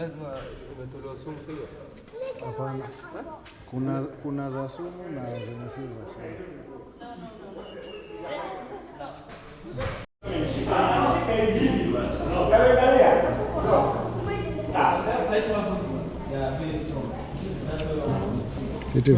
lazima umetolewa sumu sio? Hapana. Kuna za sumu na zenye si za sumu. Vitu.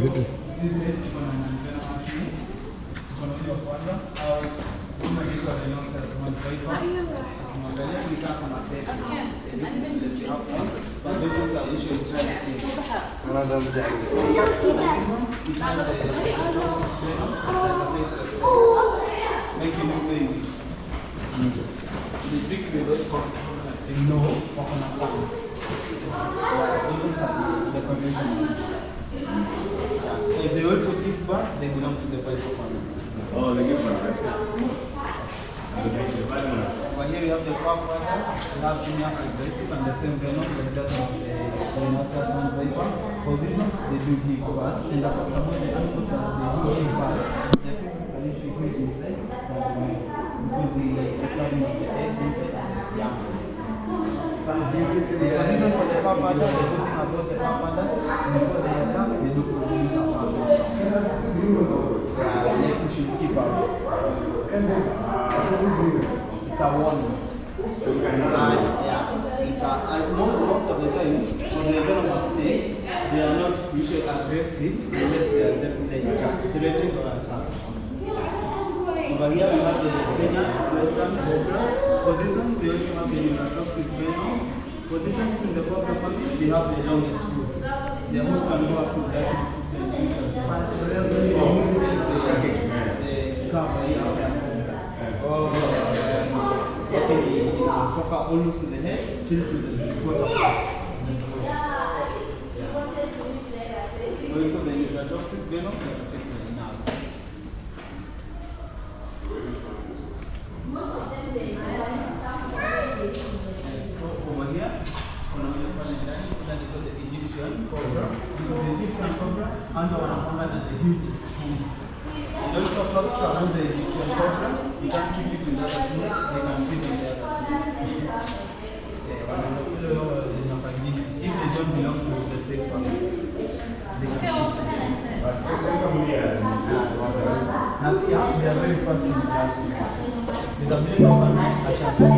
If they also give back, they belong to the Bible family. Oh, they give back, right? But here you have the forefathers, you have senior characteristic and the same venom, the daughter of the rhinoceros and viper. For this one, they do give birth, and the animal that they do give birth, the females are usually huge inside, because the covering of the eggs inside and the young ones. For this one, for the forefathers, the good thing about the forefathers, before they attack, they do produce a powerful sound. They should keep out. It's a warning. And most of the time, for the venomous snakes, they are not usually aggressive unless they are definitely threatening or attacked. Over here we have the Kenyan Western cobras. For this one, we also have the neurotoxic venom. For this one, in the cobra family, we have the longest hood. The hood can go up to 30 centimeters. The cover here, almost to the head, till to the quarter. Also the neurotoxic venom that affects the nerves. So over here, the Egyptian cobra. The Egyptian cobra under the hugest home. You don't talk about the Egyptian cobra, you can't keep it with other snakes, they can feed on the other snakes. If they don't belong to the same family, they can feed them. Now, they are very fast in the last year. The W number 9, I shall say.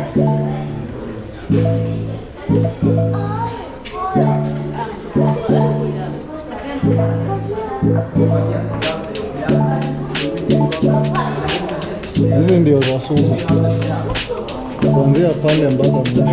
Hizi ndio za sumu. Kuanzia pale mpaka mwisho.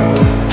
Bye.